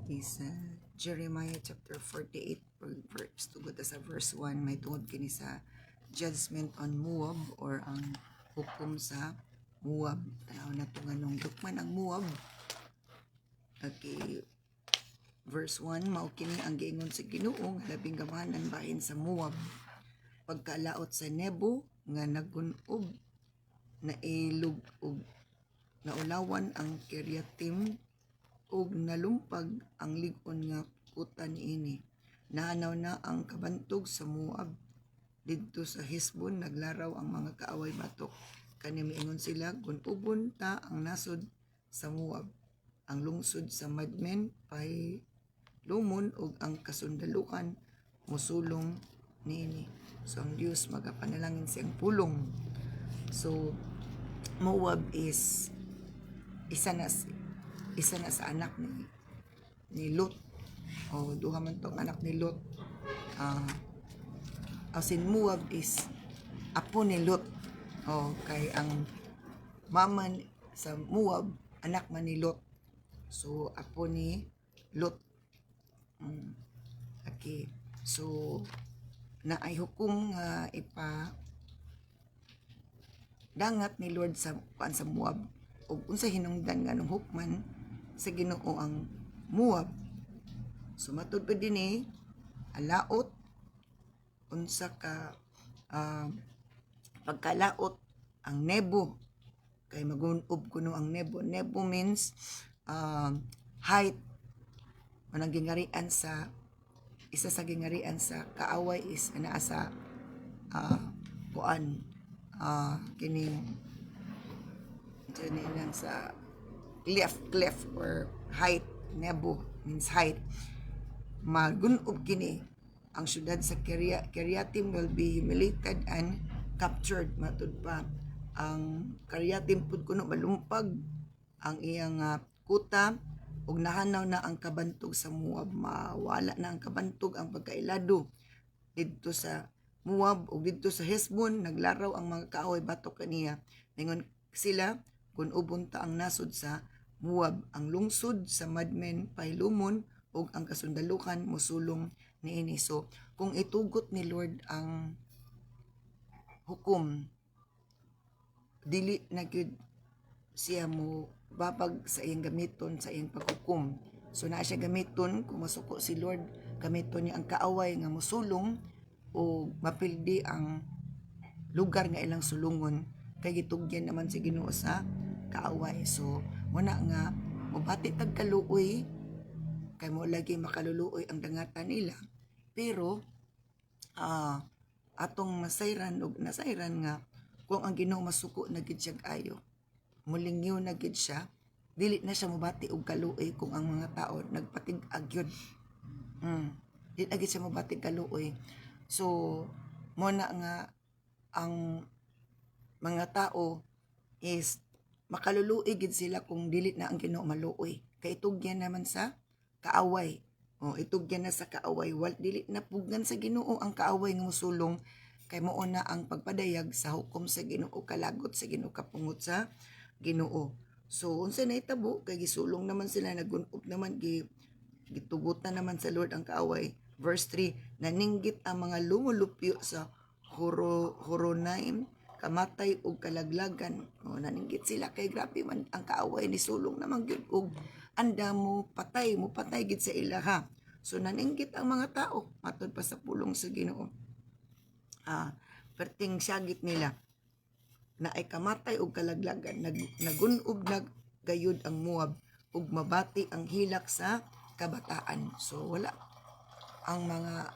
is Jeremiah chapter 48 verse tugod sa verse 1 may tungod kini sa judgment on Moab or ang hukom sa Moab. Tanaw na to nganong dukman ang Moab. Okay, verse 1 mao kini ang giingon sa Ginoo nga labing gamahanan bahin sa Moab. Pagkalaot sa Nebo nga nagunob na ilog og naulawan ang Kiriatim ug nalumpag ang lig-on nga kuta niini. Naanaw na ang kabantog sa Moab. Didto sa Hesbon naglaraw ang mga kaaway batok. Kani miingon sila gun-ubon ta ang nasod sa Moab. Ang lungsod sa Madmen pay lumon ug ang kasundalukan musulong niini. So ang Dios magapanalangin siyang pulong. So Moab is isa na sa anak ni Lot. O duha man tong anak ni Lot. Asin Moab is apo ni Lot. O kay ang mama sa Moab anak man ni Lot. So apo ni Lot. Okay. So naay hukom nga dangat ni Lord sa Moab ug unsa hinungdan nga nung hukman sa Ginoo ang Moab. So matud pa dinhi alaot unsa ka pagkalaot ang Nebo kay magunob kuno ang Nebo. Nebo means height. Manang gingarian sa isa sa gingarian sa kaaway is anaa sa kining lang sa cliff or height. Nebo means height. Magunob kini ang syudad sa Kiriatim will be humiliated and captured. Matud pa ang Kiriatim pud kuno malumpag ang iyang kuta ug nahanaw na ang kabantog sa Moab. Mawala na ang kabantog ang pagkailado didto sa Moab ug didto sa Hesbon naglaraw ang mga kaaway batok kaniya. Ningon sila kun ubunta ang nasod sa Moab. Ang lungsod sa Madmen pailumon ug ang kasundalukan mosulong niini. So kung itugot ni Lord ang hukom, dili na gyud siya mo babag sa iyang gamiton sa iyang paghukom. So naa siya gamiton kung masuko si Lord, gamiton niya ang kaaway nga mosulong o mapildi ang lugar nga ilang sulungon kay gitugyan naman si Ginoo sa kaaway. So muna nga mobati tag kaluoy kay mo lagi makaluluoy ang dangatan nila, pero atong masayran ug nasayran nga kung ang Ginoo masuko na gid siya ayo, mulingyo na gid siya, dili na siya mobati og kaluoy kung ang mga tao nagpatig-ag gyud. Dili na gid siya mobati kaluoy. So mo na nga ang mga tao is makaluluoy gid sila kung dili na ang Ginoo maluoy. Kay itugyan naman sa kaaway. Itugyan na sa kaaway. Dili na pugnan sa Ginoo ang kaaway nga mosulong kay mao na ang pagpadayag sa hukom sa Ginoo, kalagot sa Ginoo, kapungot sa Ginoo. So unsa nahitabo kay gisulong naman sila, nagunob naman, gitugutan naman sa Lord ang kaaway. Verse 3, naninggit ang mga lumulupyo sa Horonaim, kamatay ug kalaglagan. Naninggit sila kay grabe man ang kaaway ni sulong naman gyud og anda mo patay gid sa ilaha. So naninggit ang mga tao matud pa sa pulong sa Ginoo. Perting syagit nila na ay kamatay ug kalaglagan, nagunob gayud ang Moab ug mabati ang hilak sa kabataan. So wala ang mga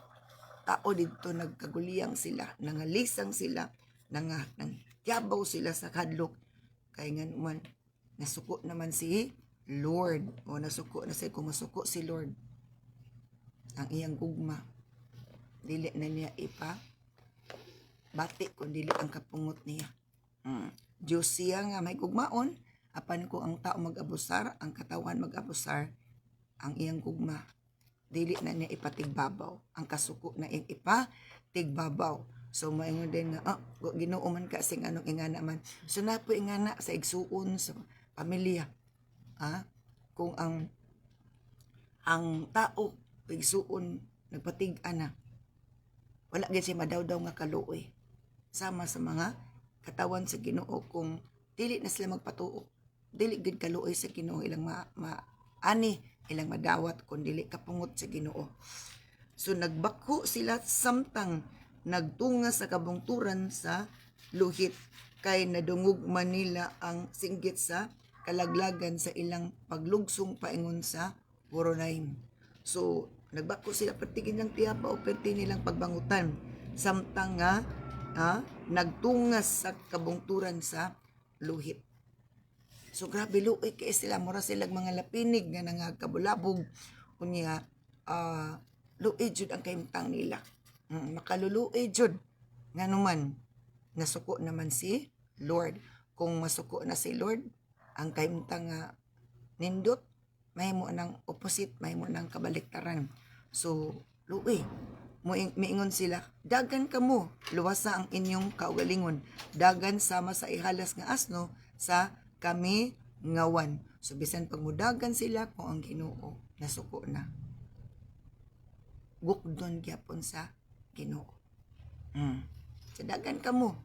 tao dito, nagkaguliyang sila, nangalisang sila, nangyabaw sila sa kadlok kay nga naman nasuko naman si Lord, o nasuko na siya. Kung masuko si Lord ang iyang gugma, dili na niya bati kung dili ang kapungot niya. Diyos siya nga may gugmaon, apan ko ang tao mag-abusar, ang katawan mag-abusar, ang iyang gugma dili na niya ipatigbabaw, ang kasuko na iyang ipatigbabaw. So maingon din nga Ginoo man ka sing anong ingana man. So napo ingana sa igsuon sa pamilya. Kung ang ang tao pigsuon nagpatig-an na wala gyud siya madawdaw nga kaluoy sama sa mga katawan sa Ginoo kung dili na sila magpatuo, dili gid kaluoy sa Ginoo ilang ani ilang madawat kung dili kapungot sa Ginoo. So nagbakho sila samtang nagtunga sa kabungturan sa luhit kay nadungog man nila ang singgit sa kalaglagan sa ilang paglugsong paingon sa Horonaim. So nagbako sila patigin ng tiyapa o perti nilang pagbangutan samtang nga nagtungas sa kabungturan sa luhit. So grabe luoy kay sila, mura silang mga lapinig nga nangagkabulabog unya luoy jud ang kaimtang nila. Makaluluoy jud nga naman nasuko naman si Lord. Kung masuko na si Lord, ang kaimtang nindot mahimo nang opposite, mahimo nang kabaliktaran. So luoy miingon sila, dagan kamo, luwasa ang inyong kaugalingon, dagan sama sa ihalas nga asno sa kami ngawan. So bisan pag mudagan sila kung ang Ginoo nasuko na, gukdon gyapon sa Ginoo. So dagan kamo,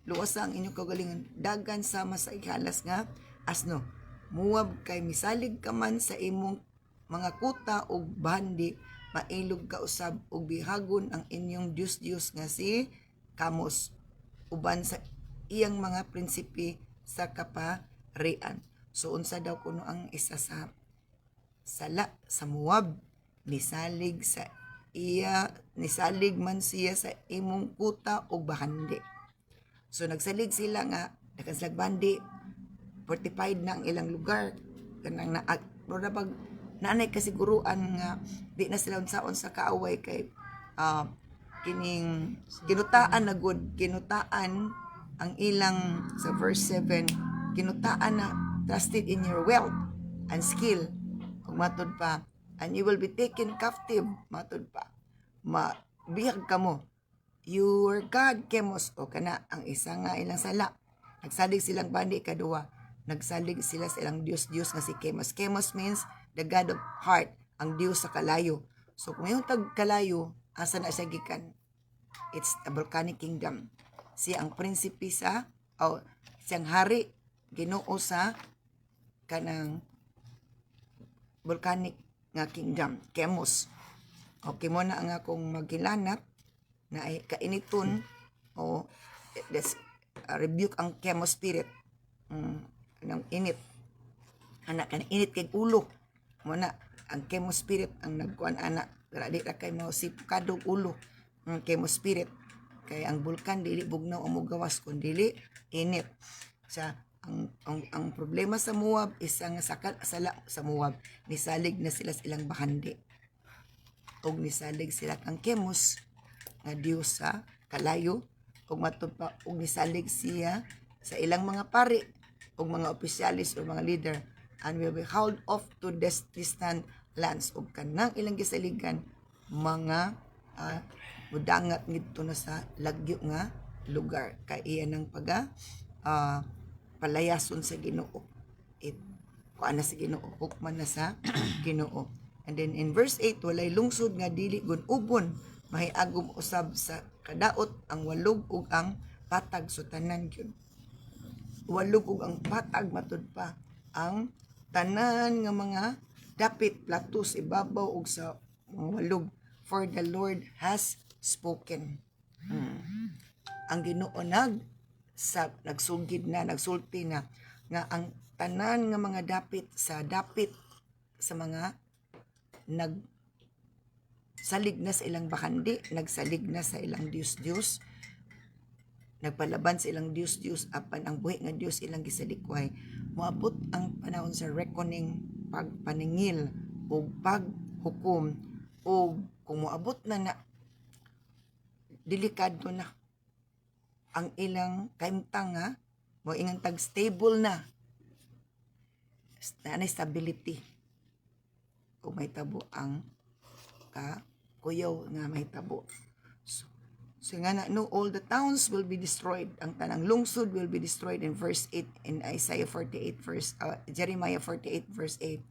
luwasa ang inyong kaugalingon, dagan sama sa ihalas nga asno. Muwab kay misalig ka man sa imong mga kuta ug bahandi, mailog ka usab ug bihagon ang inyong Dios nga si Kamos uban sa iyang mga prinsipi sa kaparian. So unsa daw kuno ang isa sa sala sa Moab, nisalig man siya sa imong kuta ug bahandi. So nagsalig sila nga nakaslag bandi, fortified na ang ilang lugar kanang pag nanay kasiguruan nga di na sila unsaon sa kaaway kay kining kinutaan na good, kinutaan ang ilang sa verse 7, kinutaan na trusted in your wealth and skill ug matod pa, and you will be taken captive, matod pa mabihag kamo your God Kemos, o kana ang isa nga ilang sala. Nagsalig silang bandi kadua, nagsalig sila sa ilang Diyos nga si Kemos. Kemos means the God of heart, ang Diyos sa kalayo. So kung yung tag kalayo, asa na siya gikan? It's a volcanic kingdom. Siya ang prinsipe sa siyang hari, Ginoo sa kanang volcanic nga kingdom, Kemos. Okay mo na nga kung maghilanap na ay kainiton o rebuke ang Kemos spirit ng init, anak kan init kay ulo mo na ang Kemos spirit ang nagkuan anak di ra kay mo si kadog ulo ang Kemos spirit kay ang bulkan dili bugnaw ang mugawas kun dili init sa ang problema sa Moab is ang sala sa Moab, nisalig na sila sa ilang bahandi og nisalig sila kang Kemos nga Dios sa kalayo ug matod pa og nisalig siya sa ilang mga pari ug mga opisyalis o mga leader, and will be hauled off to distant lands ug kanang ilang gisaligan mga mudangat ngidto na sa lagyo nga lugar kay iya nang palayason sa Ginoo. Kuan na sa Ginoo, hukman na sa Ginoo. And then in verse 8, walay lungsod nga dili gun-ubon, mahiagom usab sa kadaot ang walog ug ang patag. So tanan gyud walog ug ang patag, matud pa ang tanan nga mga dapit platos ibabaw ug sa walog, for the Lord has spoken. Ang Ginoo nagsugid na, nagsulti na nga ang tanan nga mga dapit sa mga nagsalig na sa ilang bahandi, nagsalig na sa ilang Diyos, nagpalaban sa ilang Diyos apan ang buhi nga Diyos ilang gisalikway. Moabot ang panahon sa reckoning, pagpaningil o paghukom, o kung moabot na delikado na ang ilang kaimtang mo ingang tag stable na stability o may tabo ang kuyaw nga may tabo. So nga na, no, all the towns will be destroyed. Ang tanang lungsod will be destroyed in verse 8 in Jeremiah 48 verse 8.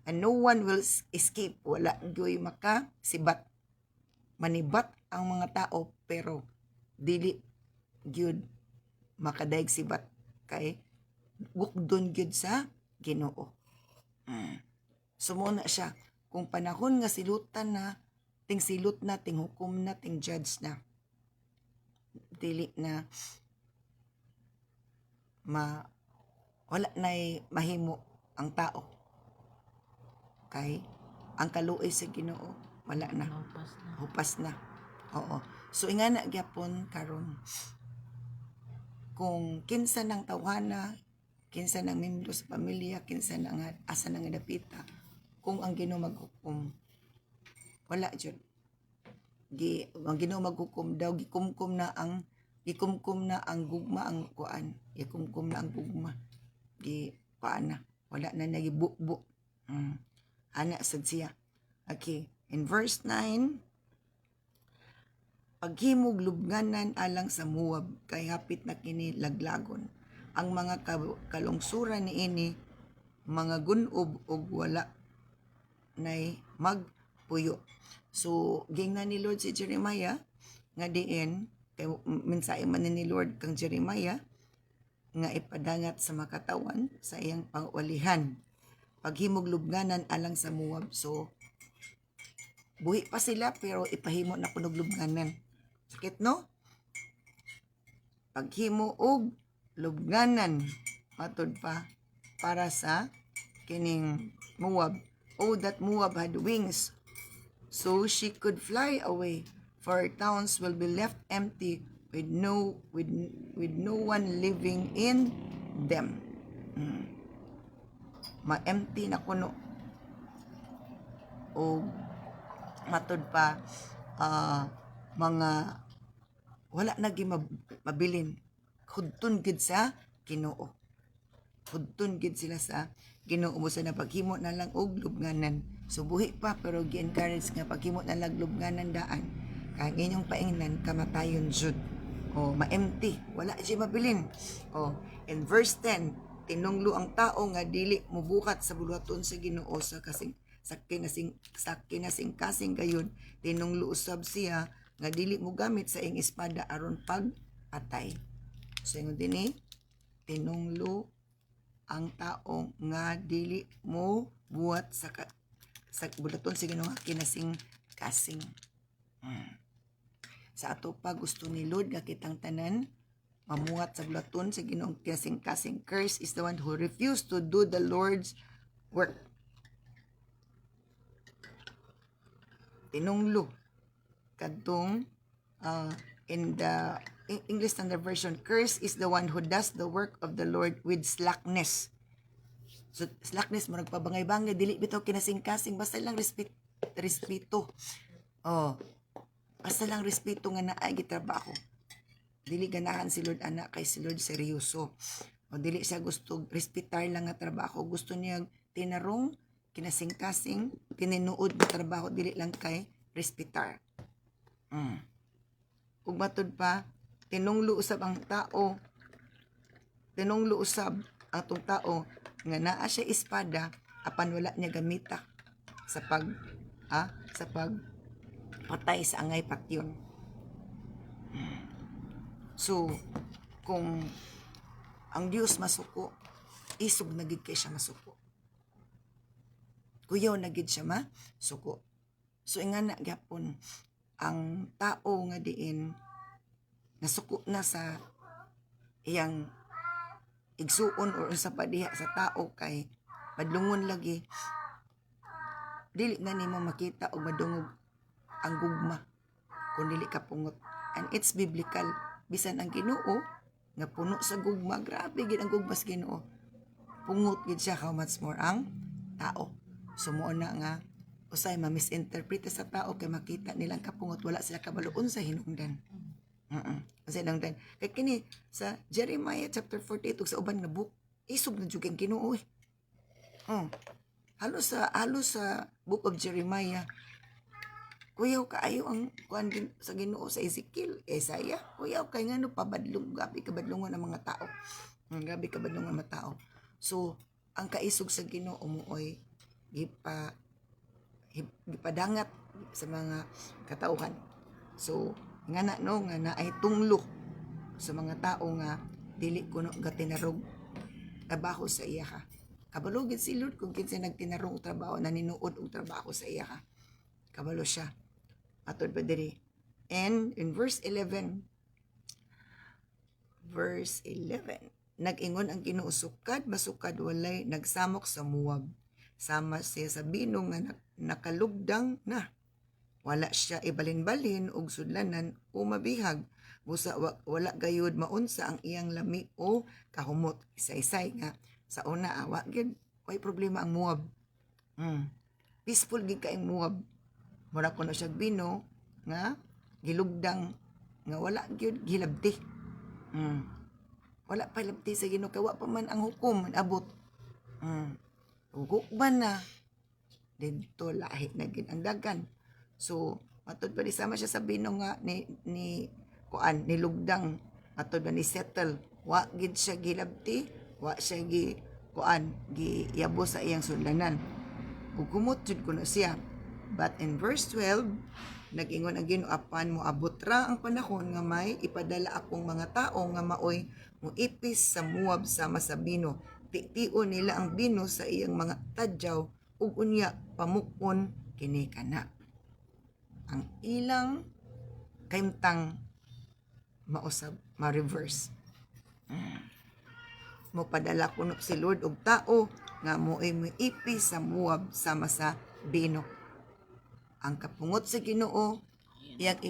and no one will escape. Wala gyoy makasibat. Manibat ang mga tao pero dili gyud makadaig sibat kay gukdon gyud sa Ginoo. Sumuna siya kung panahon nga silutan na, ting silot na, ting hukom na, ting judge na, dili na wala na'y mahimo ang tao kay ang kaluoy sa Ginoo wala na, hupas na. Oo, so ingana gyapon karon kung kinsa ng tawhana, kinsa ng membro sa pamilya, kinsa ng asa ng dapita, kung ang Ginoo maghukom wala jud ang Ginoo maghukom daw gikumkum na ang gugma ang kuan, gikumkum na ang gugma, paana wala na nagibukbuk. Ana sad siya. Okay, in verse 9, paghimog lubnganan alang sa Moab kay hapit na kini laglagon. Ang mga kalungsuran niini mga gunob og wala nay magpuyo. So gingnan ni Lord si Jeremiah nga diin kay mensahe man ni Lord kang Jeremiah nga ipadangat sa makatawan sa iyang pangwalihan. Paghimog lubnganan alang sa Moab. So buhi pa sila pero ipahimo na kunog lubnganan. Sakit no? Paghimo og lubnganan matod pa para sa kining Moab. Oh, that Moab had wings so she could fly away, for her towns will be left empty with no one living in them. Ma-empty na kuno. O matod pa mga wala na mabilin. Hudton gid sa Ginoo. Hudton gid sila sa Ginoo mo sa napaghimo na lang og lubnganan. So buhi pa pero gi-encourage nga paghimo na lang lubnganan daan. Kay inyong paingnan kamatayon jud. O ma-empty, wala siya mabilin. O in verse 10, tinunglo ang tao nga dili mubukat sa buluhaton sa Ginoo sa kinasing-kasing gayon. Tinunglo usab siya nga dili mo gamit sa ing espada aron pagpatay. So ingon dinhi, tinunglo ang tao nga dili mo buhat sa bulaton sa Ginoo kinasing-kasing. Sa ato pa gusto ni Lord nga kitang tanan mamuhat sa bulaton sa Ginoo kinasing-kasing. Curse is the one who refused to do the Lord's work. Tinunglo kadtong in the English Standard Version, curse is the one who does the work of the Lord with slackness. So slackness mo nagpabangay-bangay dili bitaw kinasing-kasing basta lang respeto. Basta lang respeto nga naay gitrabaho. Dili ganahan si Lord ana kay si Lord seryoso. O dili siya gusto respetar lang nga trabaho, gusto niya tinarong kinasing-kasing tininuod nga trabaho dili lang kay respetar. Ug matod pa tinunglo usab ang tao, tinunglo usab ang tong tao nga naa siya espada apan wala niya gamita sa patay sa angay patyon. So kung ang Dios masuko, isog na gid kay siya masuko. Kuyaw na gid siya masuko. So ingana gyapon ang tao nga diin nasuko na sa iyang igsuon o sa padiha sa tao kay padlungon lagi dili na nimo makita og madungog ang gugma kung dili ka pungot. And it's biblical, bisan ang Ginoo nga puno sa gugma, grabe gid ang gugma sa Ginoo, pungot gid siya, how much more ang tao. Sumuo na nga usay ma-misinterpret sa tao kay makita nilang kapungot, wala sila kabaluon sa hinungdan. Kasi lang din. Kaya kini sa Jeremiah chapter 48 sa uban nga book, isog na jud ang Ginoo. Halos sa book of Jeremiah, kuyaw kaayo ang kuan sa Ginoo sa Ezekiel, Isaiah. Kuyaw kay ngano pabadlong, gabi kabadlongan ang mga tao. Gabi kabadlongan ang mga tao. So, ang kaisog sa Ginoo mooy gipadangat sa mga katauhan. So nga na no nga na ay tunglo sa mga tao nga dili kuno gatinarog trabaho sa iya ka. Kabalo gid si Lord kung kinsa nagtinarong og trabaho na ninuod og trabaho sa iya ka. Kabalo siya. Matod pa diri. And in verse 11, nag-ingon ang Ginoo, sukad masukad walay nagsamok sa Moab. Sama siya sa binong nga nakalugdang na. Wala siya ibalin-balin og sudlanan o mabihag. Busa wala gayud maunsa ang iyang lami o kahumot. Isa-isay nga sa una awa gid way problema ang Moab. Peaceful gid kay Moab. Mura kuno siya bino nga gilugdang nga wala gyud gilabti. Wala pa labti sa Ginoo kay wa pa man ang hukom abot. Ugukban na dito lahi na gid ang dagan. So matod pa di sama siya sa bino nga ni kuan nilugdang matod ba ni settle wa gid siya gilabti, wa siya kuan giyabo sa iyang sudlanan. Ug kumot jud kuno siya. But in verse 12, nag-ingon ang Ginoo, apan mo abot ra ang panahon nga may ipadala akong mga tao nga maoy muipis sa Moab sama sa bino. Tition nila ang bino sa iyang mga tadyaw ug unya pamukon kini kana. Ang ilang kaimtang mausab ma-reverse. Mo padala kuno si Lord og tao nga moy muipis sa Moab sama sa bino. Ang kapungot sa Ginoo iyang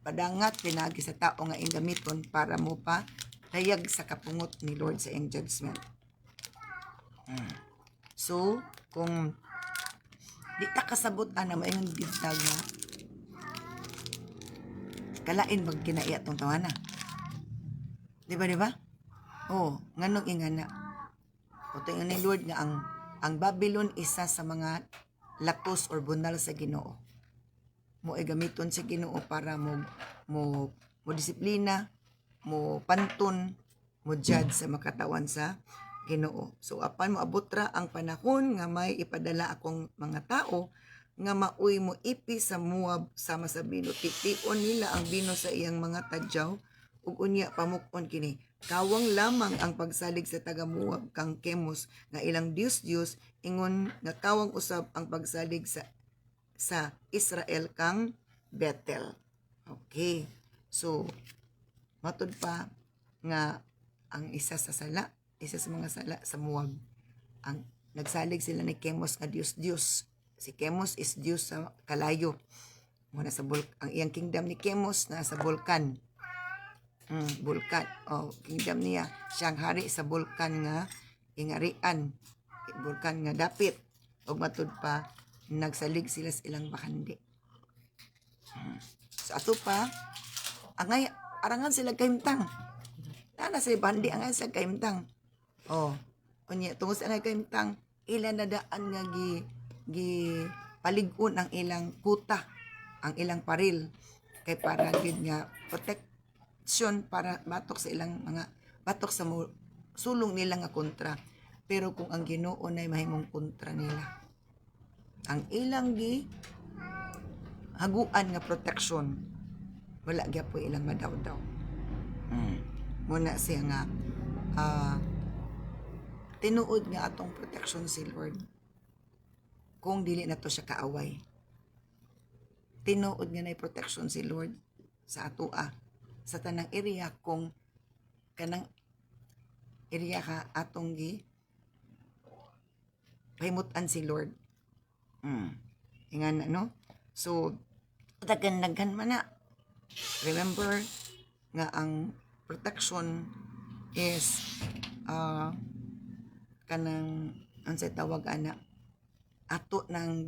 padangat pinagi sa tao nga ingamiton para mo pa dayag sa kapungot ni Lord sa iyang judgment. So kung di ta kasabot na mayong bintag nga kalain mag kinaiya tong tawana. Di ba? Oh, nganong ingana. O tingnan ni Lord nga ang Babylon isa sa mga latos or bunal sa Ginoo. Mo ay gamiton sa Ginoo para mo disiplina, mo pantun, mo judge sa makatawan sa Ginoo. So apan mo abot ra ang panahon nga may ipadala akong mga tao nga maoy mo ipi sa Moab sama sa bino. Tition nila ang bino sa iyang mga tadyaw ug unya pamukon kini. Kawang lamang ang pagsalig sa taga Moab kang Kemos nga ilang Diyos ingon nga kawang usab ang pagsalig sa Israel kang Bethel. Okay. So matud pa nga ang isa sa mga sala sa Moab, ang nagsalig sila ni Kemos nga Diyos. Si Kemos is Diyos sa kalayo. Muna sa ang iyang kingdom ni Kemos na sa bulkan. Kingdom niya siyang hari sa bulkan nga ingarian, bulkan nga dapit. Og matud pa nagsalig sila sa ilang bakandi. So ato pa angay arangan sila kaimtang. Nana sila bandi angay sila kaimtang. Unya tungod sa angay kaimtang ilan na daan nga gi palig-on ang ilang kuta, ang ilang paril kay para gid nga protection para batok sa ilang mga batok sa sulong nila nga kontra. Pero kung ang Ginoo nay mahimong kontra nila, ang ilang haguan nga protection wala gyapon ilang madawdaw. Muna siya nga tinuod nga atong protection si Lord kung dili na to siya kaaway. Tinuod nga nay protection si Lord sa atoa sa tanang area kung kanang area ka atong pahimutan si Lord. Ingana no? So daghan man na. Remember nga ang protection is kanang unsay tawag ana ato nang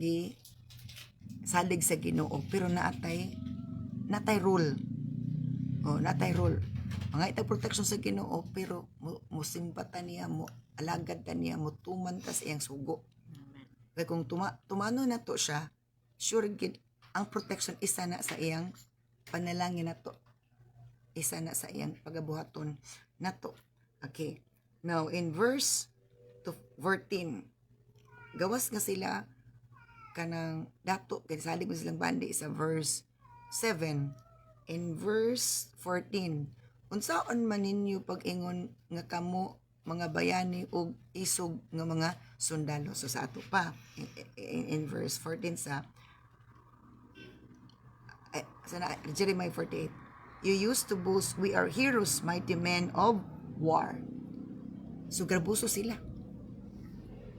salig sa Ginoo pero natay rule. Natay rule. Mga itag protection sa Ginoo pero musimpata niya mo alagad ta niya mo tuman ta sa iyang sugo. Kaya kung tumano na to siya, sure gid ang protection isa na sa iyang panalangin na to. Isa na sa iyang pagabuhaton na to. Okay. Now in verse 14, gawas nga sila kanang dato kay salig mo silang bandi sa verse 7. In verse 14, unsaon man ninyo pag-ingon nga kamo mga bayani ug isog nga mga sundalo. So sa ato pa in verse 14 sa Jeremiah 48, you used to boast, we are heroes, mighty men of war. So grabuso sila.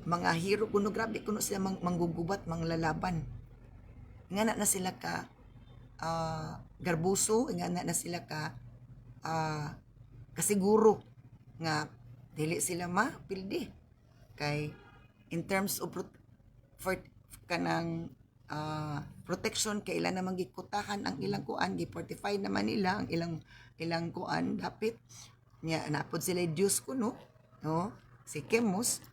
Mga hero kuno, grabe kuno sila manggugubat, manglalaban. Nga na sila ka garbuso, nga na sila ka kasiguro nga dili sila mapildi. Kay in terms of for kanang protection, kay ilan namang gikutahan ang ilang kuan, gi-fortify naman nila ang ilang kuan, dapit nya napod sila Dios kuno, no? Si Chemos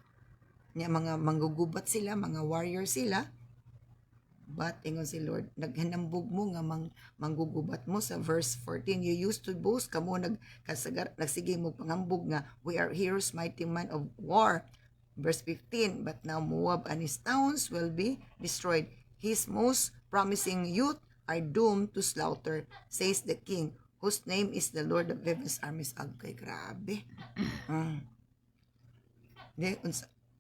nya mga manggugubat sila, mga warrior sila. But ingon si Lord, naghanambog mo nga manggugubat mo sa verse 14. You used to boast, kamo nagsige mo pangambog nga we are heroes, mighty men of war. Verse 15, but now Moab and his towns will be destroyed. His most promising youth are doomed to slaughter, says the king, whose name is the Lord of heaven's armies. Agkay, grabe.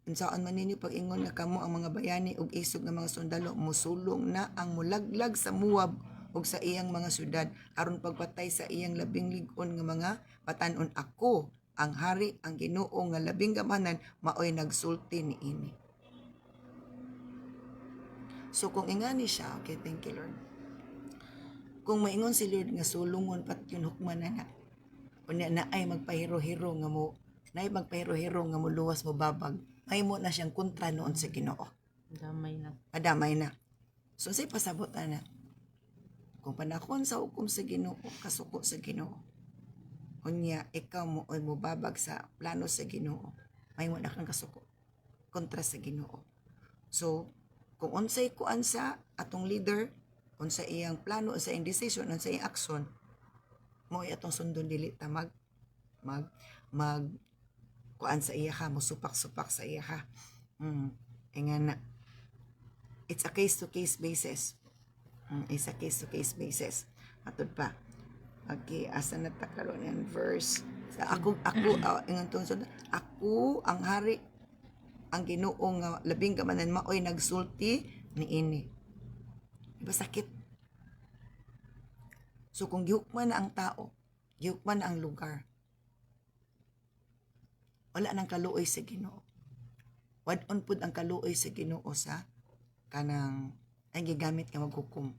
Unsaan man ninyo pag-ingon nga kamo ang mga bayani ug isog nga mga sundalo, musulong na ang mulaglag sa Moab ug sa iyang mga syudad aron pagpatay sa iyang labing lig-on nga mga batan-on. Ako ang hari, ang Ginoo nga labing gamanan, maoy nagsulti niini. So kung ingani siya, okay, thank you Lord. Kung maingon si Lord nga sulungon pat yun hukman na unya na ay magpahiro-hiro nga mo luwas mo babag, ay mo na siyang kontra noon sa Ginoo. Adamay na. So say pasabot na kung panahon sa hukom sa Ginoo, kasuko sa Ginoo, unya ikaw mo babag sa plano sa Ginoo, may mo na kang kasuko kontra sa Ginoo. So kung unsay kuan sa atong leader, unsa iyang plano, unsa iyang decision, unsa iyang action, mo atong sundon, dili ta mag kuan sa iya ha, mo supak-supak sa iya ha. Nga na, it's a case-to-case basis. It's a case-to-case basis. Matod pa. Okay, asa na ta karon in verse. Ako ang hari, ang Ginoo nga labing gamanan, maoy nagsulti niini. Diba sakit? So kung gihukman na ang tao, gihukman na ang lugar, wala nang kaluoy sa Ginoo. Wadon pud ang kaluoy sa Ginoo sa kanang ang gigamit nga maghukom.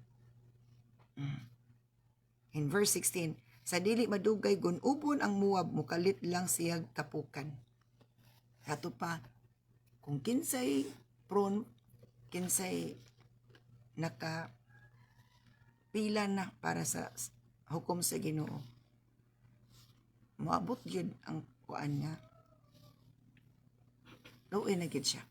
In verse 16, sa dili madugay gun-ubon ang Moab, mukalit lang siya kapukan. Ato pa, kung kinsay prone, kinsay naka pila na para sa hukom sa Ginoo, moabot yun ang kuan nga luoy na gid siya.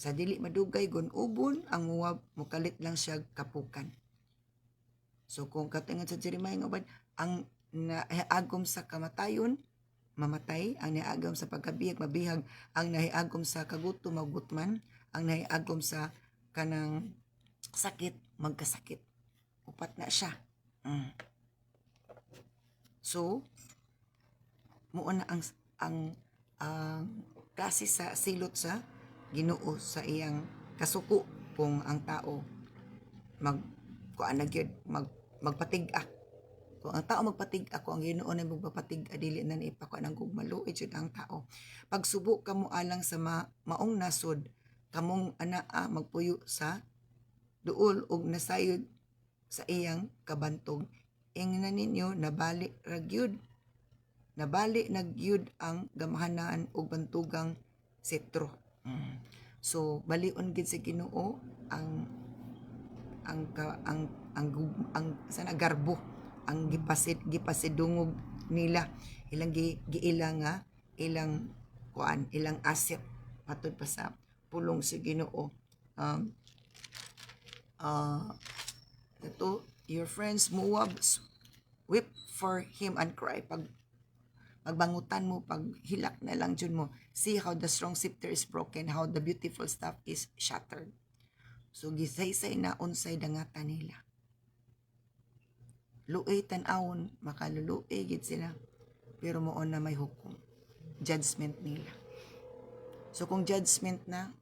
Sa dili madugay gun-ubon ang Moab, mukalit lang siya kapukan. So kung katingon sa Jeremiah nga ubad, ang nahiagom sa kamatayon, mamatay, ang nahiagom sa pagkabihag, mabihag, ang nahiagom sa kagutom, magutman, ang nahiagom sa kanang sakit, magkasakit. Upat na siya. So, muon na ang kasi sa silot sa Ginoo sa iyang kasuko kung ang tao magpatig-a. Kung ang tao magpatig-a, kung ang Ginoo na magpapatig-a, dili na ipakuan ang gugmaluit jud ang tao. Pagsubo kamo alang sa maong nasod, kamong anaa magpuyo sa duol ug nasayod sa iyang kabantog. Ingnan ninyo nabali nagyud ang gamahanan ug bantugang sitro. So balion gid sa Ginoo ang sana garbo, ang gipasidungog nila, ilang giilang nga ilang kuan, ilang asset matud pa sa pulong sa Ginoo. Ito, your friends Moab weep for him and cry. pagbangutan mo, pag hilak na lang dyan mo, see how the strong scepter is broken, how the beautiful stuff is shattered. So gisaysay na unsay dangatan nila. Luoy tan-awon, makaluluoy gid sila. Pero moon na may hukom. Judgment nila. So kung judgment na,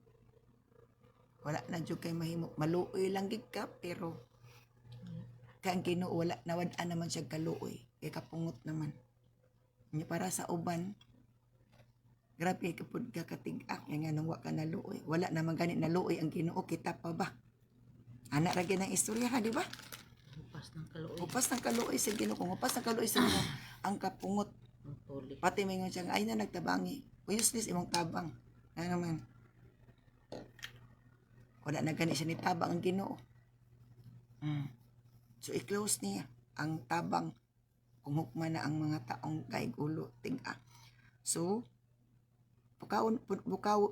wala na jud kay mahimo. Maluoy lang gid ka, pero kang Ginoo wala nawad-an naman siya kaluoy. Kay kapungot naman. Nya para sa uban, grabe kapud ka katig-ak nga nang wa ka naluoy. Wala naman gani naluoy ang Ginoo, kita pa ba? Ana ra gyud ang istorya ha, di ba? Upas ng kaluoy. Upas ng kaluoy sa Ginoo. Kung upas ng kaluoy sa Ginoo, ang kapungot Ang tuli. pati may nga siyang ay na nagtabangi. Useless imong tabang. Ano naman? Wala na gani siya ni tabang ang Ginoo. So i-close niya ang tabang kung hukman na ang mga taong kaigulo ting-a. So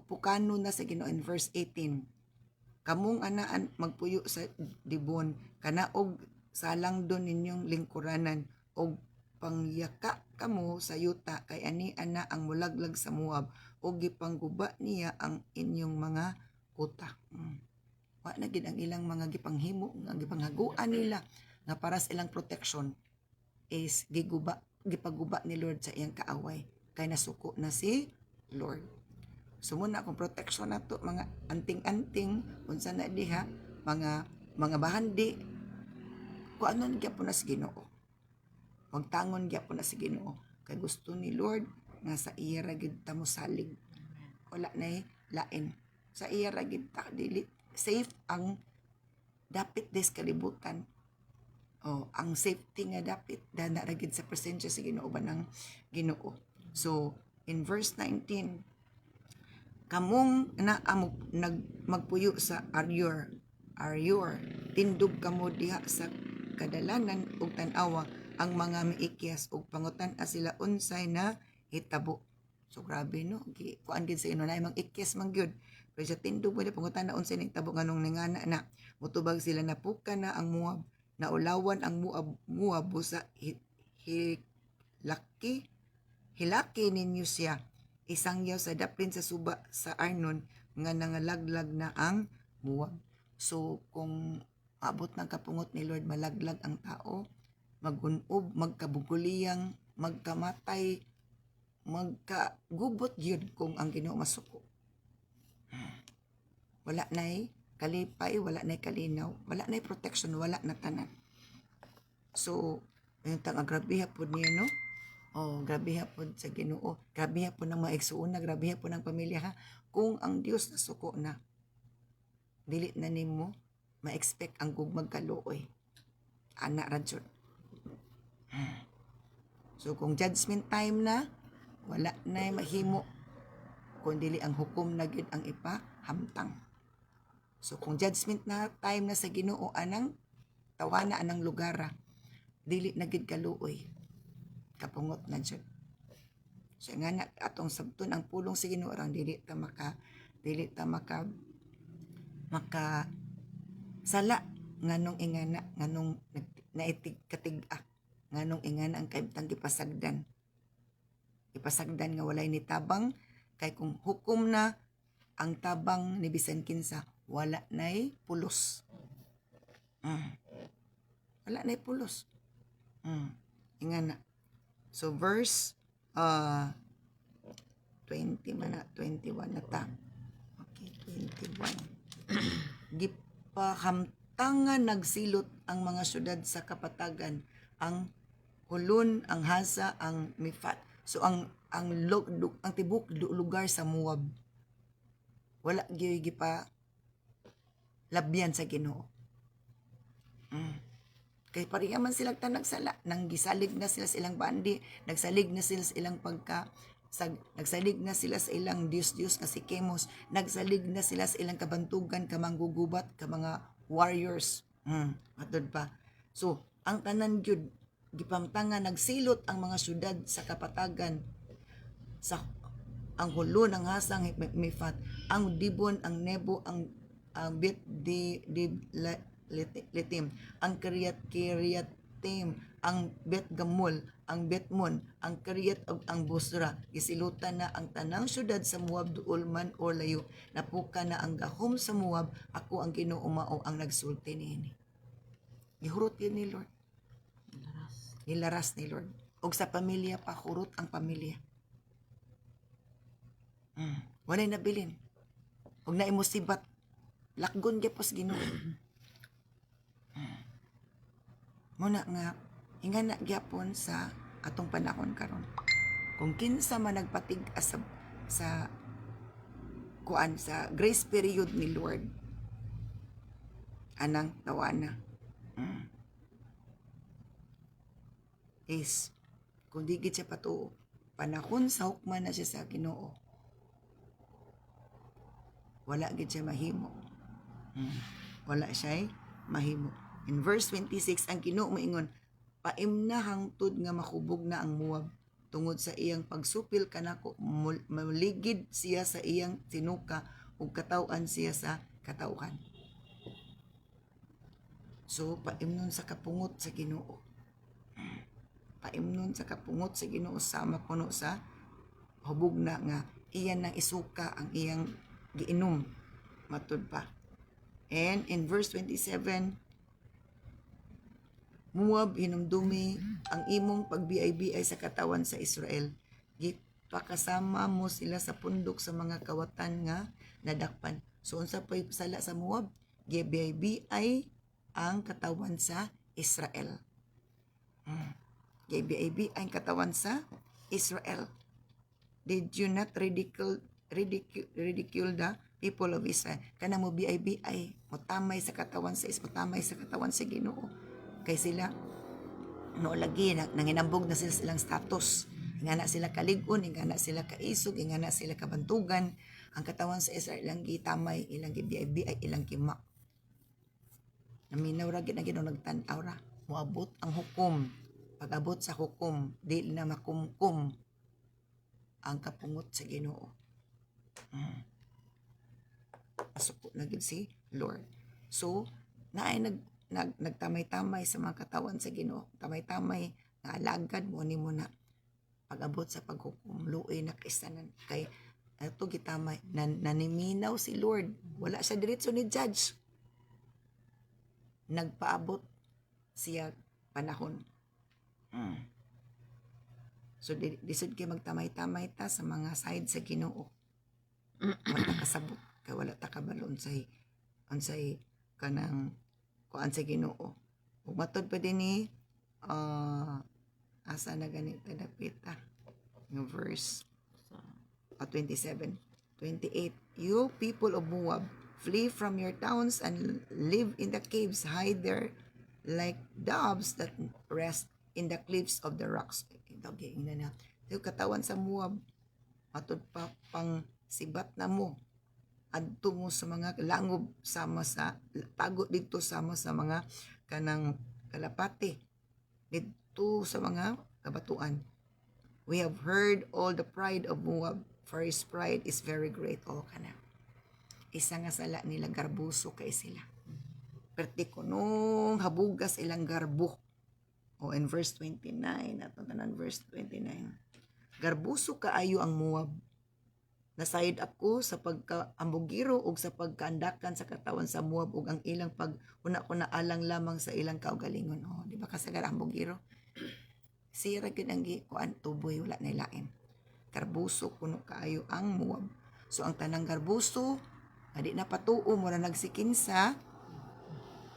pukano na sa Ginoo in verse 18. Kamong anaan magpuyo sa dibon kanaog salang don ninyong lingkuranan og pangyaka kamo sa yuta kay ani ana ang mulaglag sa Moab og gipangguba niya ang inyong mga kuta. Wa na gid ang ilang mga gipanghimo nga gipanghaguan nila nga para sa ilang protection is gipaguba ni Lord sa iyang kaaway kay nasuko na si Lord. So muna kung protection nato mga anting-anting unsa na diha mga bahandi kung ano gyapon na sa Ginoo. Huwag tangon gyapon na sa Ginoo kay gusto ni Lord nga sa iya ra gid ta mosalig. Wala nay lain. Sa iya ra gid ta dili safe ang dapit des kalibutan. Ang safety nga dapit dana ra gid sa presensya sa Ginoo ba ng Ginoo. So in verse 19, kamong magpuyo sa Aryor, tindog kamo diha sa kadalanan ug tan-awa ang mga miikyas ug pangutan-a sila unsay na hitabo. So grabe no, kuan gid sa ino na mang ikyas man gyud. Pero sa tindog mo pangutan na unsay hitabo nganong ningana na mutubag sila napuka na ang Moab, naulawan ang Moab sa hilaki ninyo siya. Isang yaw sa daplin sa suba sa Arnon nga nangalaglag na ang Moab. So kung abot ng kapungot ni Lord malaglag ang tao, magunob, magkabuguliyang, magkamatay, magkagubot yun kung ang Ginoo masuko. Wala na'y kalipay, wala na'y kalinaw, wala na'y protection, wala na tanan. So, yung agrabiha po niya, no? Grabe hapon sa Ginoo. Grabe hapon ng mga igsuuna, grabe hapon ng pamilya ha. Kung ang Dios nasuko na, dili na nimo ma-expect ang gugmag kaluoy. Ana ra jud. So kung judgment time na, wala na mahimo kung dili ang hukom na gyud ang ipahamtang. So kung judgment na time na sa Ginoo anang tawana anang lugar, dili na gyud kaluoy. Kapungot na dyan. So nga na atong sabton ang pulong sa Ginoo rang dili ta maka sala nganong ingana nganong naitig katig-ak nganong ingana ang kaibtang gipasagdan nga walay ni tabang kay kung hukom na ang tabang ni bisan kinsa wala nay pulos. Wala nay pulos. Ingana. So verse 20 man na 21 na ta. Okay, 21. Gipahamtangan nagsilot ang mga syudad sa kapatagan, ang Hulon, ang Hasa, ang Mifat. So ang tibok lugar sa Moab wala gyud gipa labyan sa Ginoo. Kay pareha man silang nagsala, nang gisalig na sila sa ilang bandi, nagsalig na sila sa ilang nagsalig na sila sa ilang Diyos nga si Chemos, nagsalig na sila sa ilang kabantugan, kamanggugubat, ka mga warriors. Matod pa. So, ang tanan gyud gipamtangan nagsilot ang mga syudad sa kapatagan, ang Hulon, ang Hasang, Mifat, ang Dibon, ang Nebo, ang Bet Litim, ang Kiryat Shittim, ang Bet Gamul, ang Betmon, ang Kiryat ug ang Bosra. Gisilutan na ang tanang syudad sa Moab duol man o layo. Napuka na ang gahom sa Moab, ako ang Ginoo mao ang nagsulti niini. Gihurot yun ni Lord. Laras. Nilaras ni Lord. Og sa pamilya pa, hurot ang pamilya. Walay nabilin. Og na imusibat. Lakgon gyapos Ginoo. Muna nga, ingana gyapon sa atong panahon karon. Kung kinsa man nagpatig-as sa kuan sa grace period ni Lord, anang tawana. Is kung di gid siya patuo, panahon sa hukman na siya sa Ginoo, wala gid siya mahimo. Wala siya mahimo. In verse 26, ang Ginoo moingon, paimna hangtod nga makubog na ang Moab tungod sa iyang pagsupil kanako, maligid siya sa iyang tinuka ug kataw-an siya sa katawhan. So paimnon sa kapungot sa Ginoo. Paimnon sa kapungot sa Ginoo sama kuno sa hubog na nga iyan nang isuka ang iyang giinom matud pa. And in verse 27, Moab, hinumdumi ang imong pagbiay-biay sa katawan sa Israel. Gipakasama mo sila sa pundok sa mga kawatan nga nadakpan. So unsa pay sala sa Moab? Gibiay-biay ang katawan sa Israel. Gibiay-biay ang katawan sa Israel. Did you not ridicule the people of Israel? Kana mo biay-biay, motamay sa katawan sa motamay sa katawan sa Ginoo. Kay sila no lagi nanginambog na sila silang status. Ingana sila kalig-on, ingana sila kaisog, ingana sila kabantugan. Ang katawan sa Israel ilang gitamay, ilang gibiay-biay, ilang kimak. Naminaw ra gid na Ginoo nagtan-aw ra. Moabot ang hukom. Pag-abot sa hukom, di na makumkum ang kapungot sa Ginoo. Asuko na gid si Lord. So, naay nagtamay-tamay sa mga katawan sa Ginoo. Tamay-tamay nga alagad mo ni mo na pag-abot sa paghukom, luoy na kisanan kay ato gitamay naniminaw si Lord. Wala siya diretso ni judge. Nagpaabot siya panahon. So disud kay magtamay-tamay ta sa mga side sa Ginoo. Wala kasabot kay wala ta kabalo unsay kanang kuan sa Ginoo. Ug matod pa dinhi asa na ganito dapita yung verse 27, 28. You people of Moab, flee from your towns and live in the caves, hide there like doves that rest in the cliffs of the rocks. Okay, ina na. Yung katawan sa Moab, matod pa pang sibat na mo. Adto mo sa mga langob sama sa tago dito sama sa mga kanang kalapati dito sa mga kabatuan. We have heard all the pride of Moab, for his pride is very great. O kana. Isa nga sala nila garbuso kay sila. Perti kunong habugas ilang garbo. O in verse 29, ato tanan verse 29. Garbuso kaayo ang Moab. Nasayod ako sa pagkaambugiro ug sa pagkaandakan sa katawan sa Moab ug ang ilang pag-una ko na alang lamang sa ilang kaugalingon. Oh, di ba kasagar ambugiro? Sira gid ang kuan tuboy wala na lain. Garbuso kuno kaayo ang Moab. So ang tanang garbuso adi na patuo mo na nagsikinsa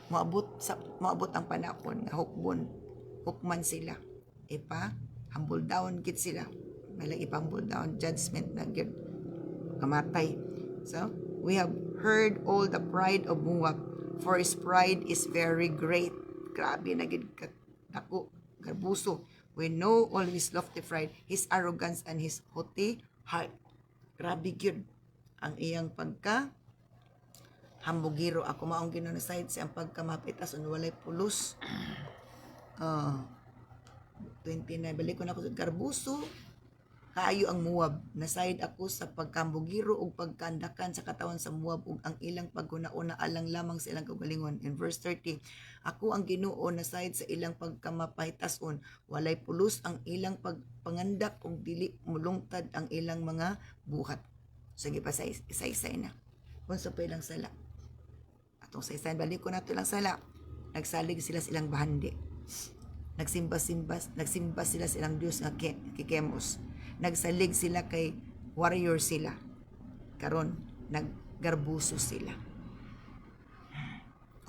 maabot ang panahon nga hukman sila. Ipa humble down gid sila. May lang ipambul down judgment na gid kamatay. So, we have heard all the pride of Moab, for his pride is very great. Grabe na gid dako, garbuso. We know all his lofty pride, his arrogance, and his haughty heart. Grabe gyud ang iyang pagka hambugiro. Ako maong Ginoo side sa ang pagkamapit ason walay pulos. 29 balik ko na ko sa garbuso kaayo ang Moab. Nasayod ako sa pagkambugiro ug pagkandakan sa katawan sa Moab ug ang ilang paghunauna alang lamang sa ilang kaugalingon. In verse 30, ako ang Ginoo nasayod sa ilang pagkamapahitason, walay pulos ang ilang pagpangandak ug dili mulungtad ang ilang mga buhat. Sige pa sa isa-isa na. Unsa pa ilang sala? Atong sa isa balik ko nato lang sala. Nagsalig sila sa ilang bahandi. Nagsimba sila sa ilang Diyos nga Kikemos. Nagsalig sila kay warrior sila. Karon naggarbuso sila.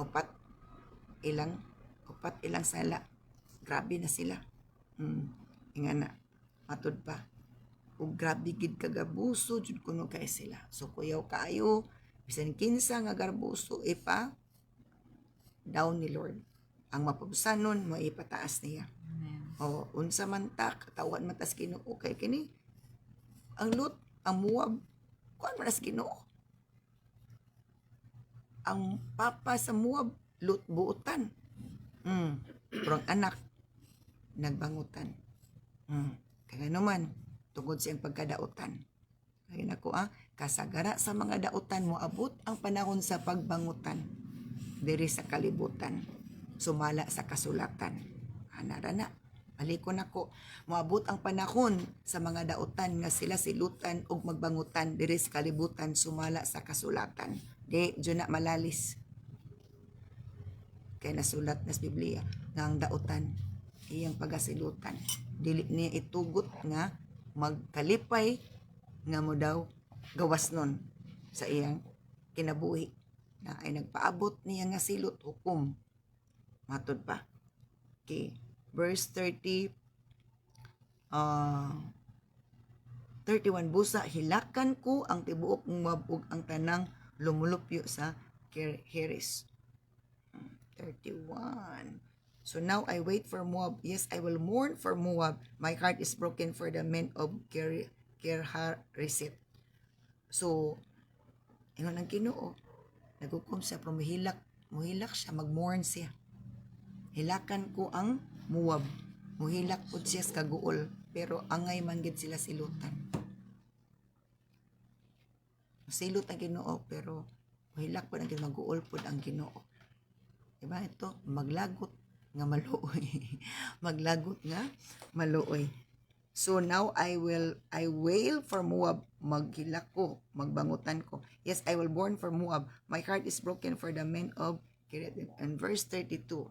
Upat ilang sala. Grabe na sila. Ingana matud pa. Ug grabe gid kagabuso jud kuno kay sila. So kuyaw kaayo bisan kinsa nga garbuso ipa down ni Lord. Ang mapabusanon mo ipataas niya. O unsa man ta katawan matas Ginoo kay kini ang Lut, ang Moab kuan man as Ginoo. Ang papa sa Moab Lut buutan. Pero ang anak nagbangutan. Kaya naman tungod sa iyang pagkadautan. Kaya nako kasagara sa mga dautan mo abot ang panahon sa pagbangutan diri sa kalibutan. Sumala sa kasulatan. Anara na. Balikon ako, moabot ang panahon sa mga dautan nga sila silutan ug magbangutan diri sa kalibutan sumala sa kasulatan. Di, dyan na malalis. Kaya nasulat na sa Biblia nga ang dautan, iyang pagasilutan. Dili niya itugot nga magkalipay nga mo daw gawas nun sa iyang kinabuhi na ay nagpaabot niya nga silot hukom. Matod pa. Okay. Verse 31 busa hilakan ko ang tibuok Moab ug ang tanang lumulupyo sa Heres. 31. So now I wait for Moab. Yes, I will mourn for Moab. My heart is broken for the men of Kirhareset. So ingon ang Ginoo, naghukom siya pero muhilak siya, mag-mourn siya. Hilakan ko ang Moab. Muhilak po siya sa kaguol. Pero angay man gid sila silutan. Silot ang Ginoo pero muhilak po ang maguol po ang Ginoo. Diba ito? Maglagot nga maluoy. Maglagot nga maluoy. So now I wail for Moab. Maghilak ko. Magbangutan ko. Yes, I will mourn for Moab. My heart is broken for the men of Kiriath. And verse 32.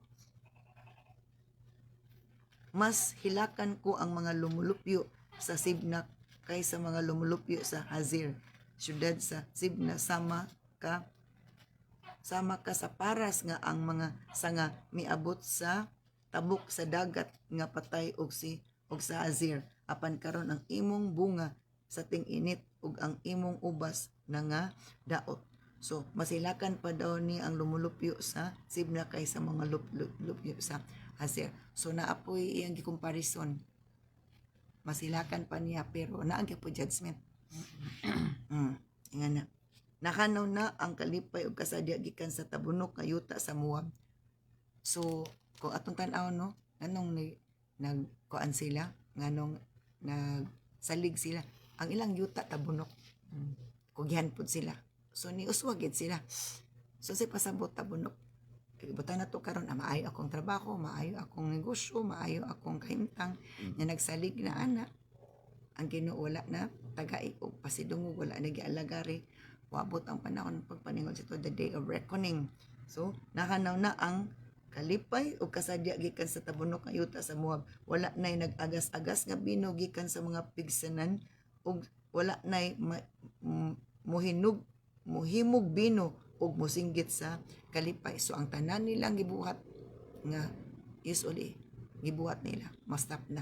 Mas hilakan ko ang mga lumulupyo sa Sibna kaysa mga lumulupyo sa Hazir. Syudad sa Sibna sama ka sa paras nga ang mga sanga miabot sa tabok sa dagat nga patay og sa Hazir. Apan karon ang imong bunga sa ting-init ug ang imong ubas na nga daot. So masilakan pa daw ni ang lumulupyo sa Sibna kaysa mga lumulupyo sa Hazir. So naapoy iyang gikomparison. Masilakan pa niya pero naagi po judgment. Nga na. Nakanaw na ang kalipay ug kasadya gikan sa tabunok nga yuta sa Moab. So kung atong tan-aw no, nganong nagkuan sila, nganong nagsalig sila. Ang ilang yuta tabunok. Kugihan pud sila. So ni uswagid sila. So sa pasabot tabunok. Ibutan na to karon maayo akong trabaho, maayo akong negosyo, maayo akong kahimtang nga nagsalig na ana. Ang Ginoo wala na tagai og pasidungog, wala na gialagari. Wabot ang panahon pagpaningon sa the day of reckoning. So nakanaw na ang kalipay ug kasadya gikan sa tabunok nga yuta sa Moab. Wala nay nag-agas-agas nga bino gikan sa mga pigsanan ug wala nay muhimog bino ug mosinggit sa kalipay. So ang tanan nilang gibuhat nga usually gibuhat nila mastap na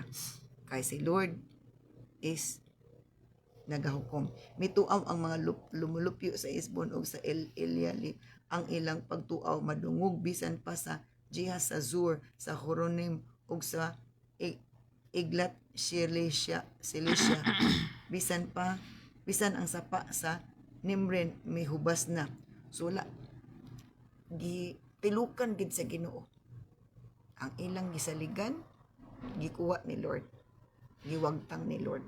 kay si Lord is nagahukom. Mituaw ang mga lumulupyo sa Isbon ug sa Eliali. Ang ilang pagtuaw madungog bisan pa sa Jihaz sa Zur, sa Horonim ug sa Iglat Cilicia. bisan ang sapa sa Nimren may hubas na. So wala gitilukan gid sa Ginoo. Ang ilang gisaligan gikuha ni Lord. Giwagtang ni Lord.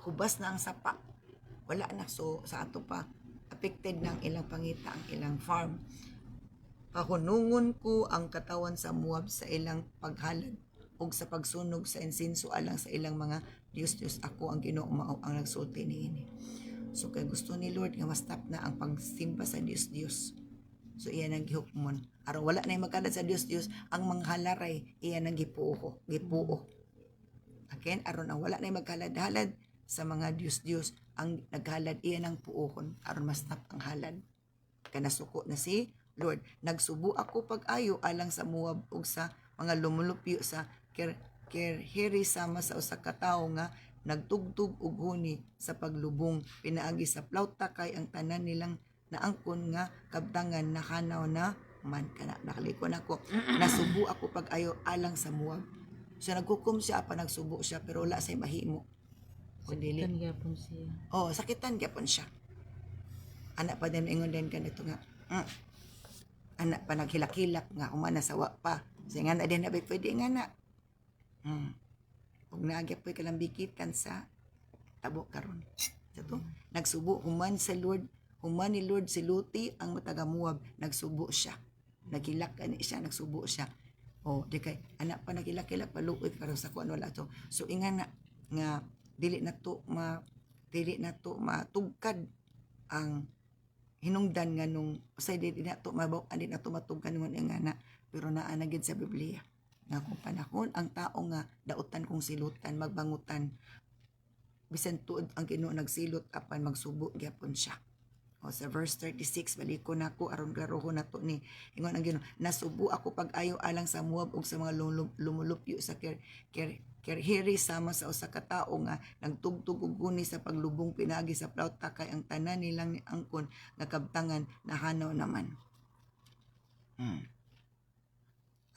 ubas na ang sapa. Wala na. So sa ato pa affected ng ilang pangita ang ilang farm. Pahunungon ko ang katawan sa Moab sa ilang paghalad ug sa pagsunog sa insinso alang sa ilang mga Diyos ako ang Ginoo mao ang nagsulti niini. So kay gusto ni Lord nga ma-stop na ang pagsimba sa Diyos. So iyan ang gihukmon. Aron wala na magkalad sa Diyos, ang manghalaray iyan ang gipuo. Again, aron ang wala na maghalad-halad sa mga Diyos ang naghalad iyan ang puuhon aron ma-stop ang halad. Kanasuko na si Lord. Nagsubo ako pag-ayo alang sa Moab ug sa mga lumulupyo sa Kerheri sama sa usa ka tawo nga nagtugtog og huni sa paglubong pinaagi sa plauta kay ang tanan nilang naangkon nga kabtangan nakanaw na man kana nakalikon ako. Nasubo ako pag-ayo alang sa Moab. So naghukom siya pa nagsubo siya pero wala say mahimo. Kundi Kan gyapon siya. sakitan gyapon siya. Anak pa din ingon din kanito nga. Anak pa naghilak-hilak nga humana sawa pa. Kasi nga na din na pwede nga na. Huwag naagya po'y kalambikitan sa tabo karon. So to, nagsubo human ni Lord si Luti ang mataga Moab, nagsubo siya. Naghilak siya, nagsubo siya. Di kay anak pa naghilak-hilak paluoy karon sa kuan wala to. So inga na nga dili na to matugkad ang hinungdan nga nung usay di na to mabaw andi na to matugkan ngon nga na pero naa na gid sa Biblia nga kung panahon ang tao nga dautan kong silutan magbangutan bisan tuod ang Ginoo nagsilot apan magsubo gyapon siya. Sa verse 36 baliko nako aron klarohon nato ni ingon ang Ginoo nasubo ako pag-ayo alang sa Moab ug sa mga lumulupyo sa Kerheri sama sa usa ka tawo nga nagtugtog og guni sa paglubong pinagi sa plauta kay ang tanan nilang angkon nga kabtangan nahanaw naman.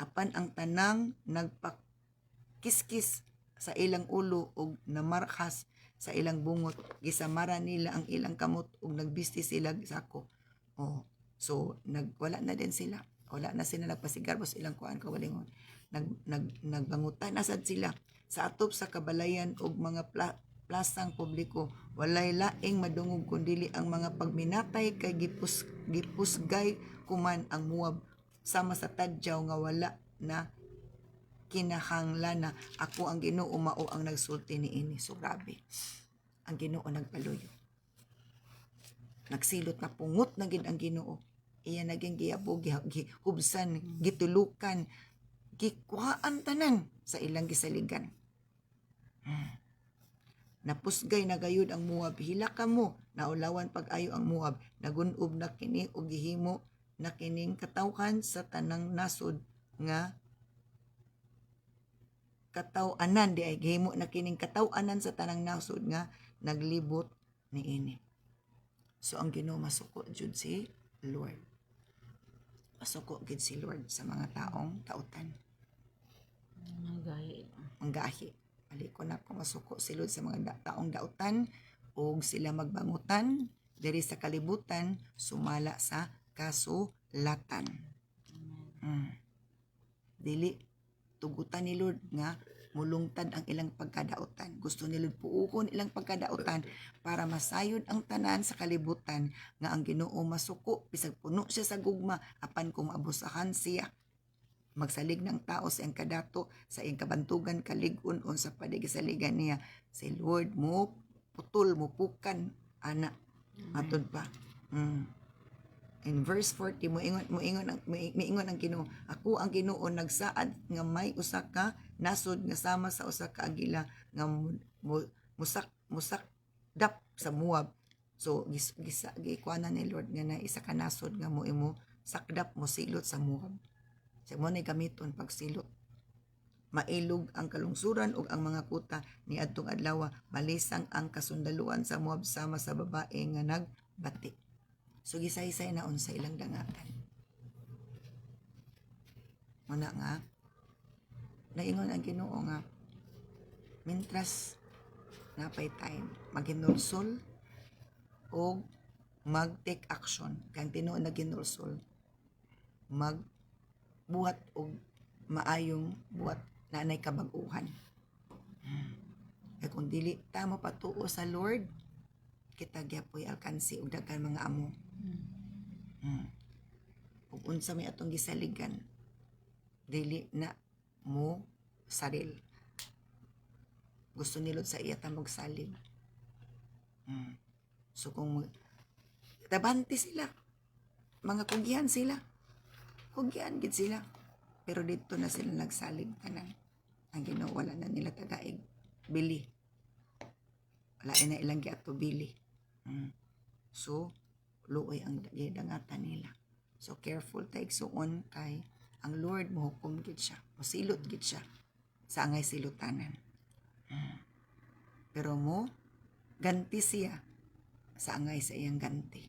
Apan ang tanang nagpakiskis sa ilang ulo ug namarkas sa ilang bungot gisamara nila ang ilang kamot ug nagbisti sila sako. So wala na din sila. Wala na sila nagpasigarbo sa ilang kuan kawalingon. Nagbangutan asad sila sa atop sa kabalayan ug mga plasang publiko. Walay laing madungog kundili ang mga pagminatay kay gipusgay kuman ang Moab sama sa tadyaw nga wala na kinahanglan na ako ang Ginoo mao ang nagsulti niini. So grabe. Ang Ginoo nagpaluyo. Nagsilot na pungot na gid ang Ginoo. Iya naging giyabog, gihubsan, gitulukan, gikuhaan tanan sa ilang gisaligan. Napusgay na gayud ang Moab, hilaka mo, naulawan pag-ayo ang Moab, nagunob na kini og gihimo na kining katawhan sa tanang nasod nga kataw-anan di ay gihimo na kining kataw-anan sa tanang nasod nga naglibot niini. So ang Ginoo masuko jud si Lord. Masuko gid si Lord sa mga taong dautan. Manggahi. Aliko na ko masuko si Lord sa mga taong dautan ug sila magbangutan diri sa kalibutan sumala sa kasulatan. Dili tugutan ni Lord nga mulungtad ang ilang pagkadautan. Gusto ni Lord puukon ilang pagkadautan para masayod ang tanan sa kalibutan nga ang Ginoo masuko bisag puno siya sa gugma apan kung abusahan siya magsalig ng tao sa iyang kadato sa iyang kabantugan kalig-on sa padigisaligan niya si Lord mo putol mo pukan ana matod pa. In verse 40 moingon ang Ginoo ako ang Ginoo nagsaad nga may usa ka nasod nga sama sa usa ka agila nga musak dap sa Moab. So gikuanan ni Lord nga na isa ka nasod nga imo sakdap mo silot sa Moab. Sa mo na gamiton pagsilot. Mailog ang kalungsuran ug ang mga kuta ni adtong adlaw malisang ang kasundaluan sa Moab sama sa babae nga nagbati. So gisaysay naon sa ilang dangatan. Muna nga naingon ang Ginoo nga mintras napay time maghinulsol o mag-take action kang tinuod na ginulsol magbuhat og maayong buhat na anay kabag-uhan. Kay kung dili ta mo patuo sa Lord, kita gyapoy alkansi og daghan mga amo. Ug unsa may atong gisaligan, dili na mo saril. Gusto nilod sa iya ta magsalig. So kung tabante sila, mga kugihan sila, kugihan gid sila. Pero dito na sila nagsalig tanan. Ang Ginoo wala na nila tagaig bili. Wala na ilang giato bili. So luoy ang gidangatan nila. So careful ta igsuon kay ang Lord mohukom gid siya. Mosilot gid siya sa angay silutanan. Pero mo ganti siya sa angay sa iyang ganti.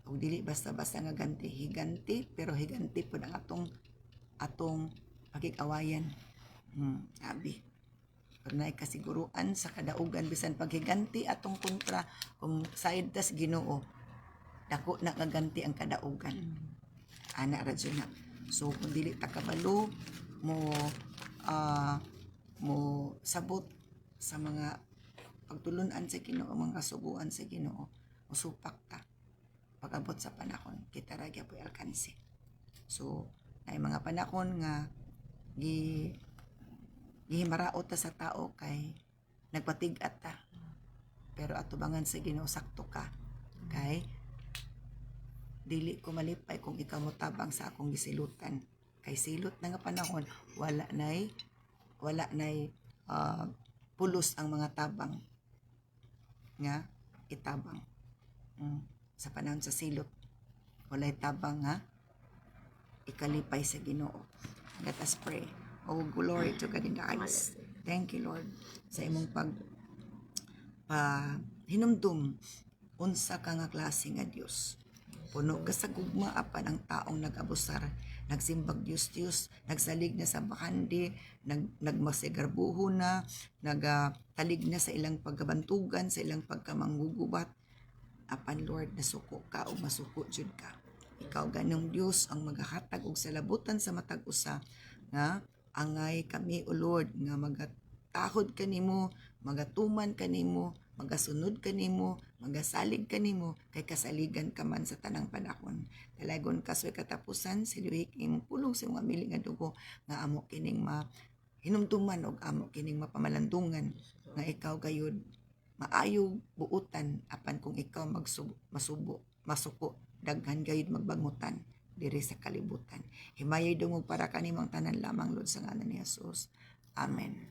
Ug dili basta-basta nga ganti, higanti pero higanti pud ang atong pagig-awayan. Sabi. Pero na kasiguruan sa kadaugan bisan paghiganti atong kontra kung side tas Ginoo, dako na kaganti ang kadaugan. Ana ra jud na. So kung dili ta kabalo mo sabot sa mga pagtulunan sa Ginoo, mga kasuguan sa Ginoo, usupak ta. Pag-abot sa panahon, kita ra gyapon alkansi. So, nay mga panahon nga gihimaraot ta sa tao kay nagpatig-at ta. Pero atubangan sa Ginoo sakto ka. Kay dili ko malipay kung ikaw mo tabang sa akong gisilutan. Kay silot na nga panahon, wala nay pulos ang mga tabang nga itabang. Sa panahon sa silot, walay tabang nga ikalipay sa Ginoo. Let us pray. Oh, glory to God in the highest. Thank you, Lord, sa imong hinumdum unsa ka nga klase nga Dios. Puno ka sa gugma apan ang taong nag-abusar, nagsimbag Diyos, nagsalig na sa bakandi, nagmasigarbuho na, nagtalig na sa ilang pagkabantugan, sa ilang pagkamanggugubat. Apan Lord, nasuko ka o masuko jud ka. Ikaw ganong Dios ang magahatag og salabutan sa matag usa nga angay kami o Lord nga magatahod kanimo, magatuman kanimo, magasunod kanimo, magasalig kanimo kay kasaligan ka man sa tanang panahon. Dalagon kasoy katapusan siluhik imong pulong sa mga mili nga dugo nga amo kining hinumduman og amo kining mapamalandungan nga ikaw gayud maayog buutan apan kung ikaw masuko daghan gayud magbangutan diri sa kalibutan. Himayay dungog para kanimong tanan lamang Lord sa ngalan ni Jesus. Amen.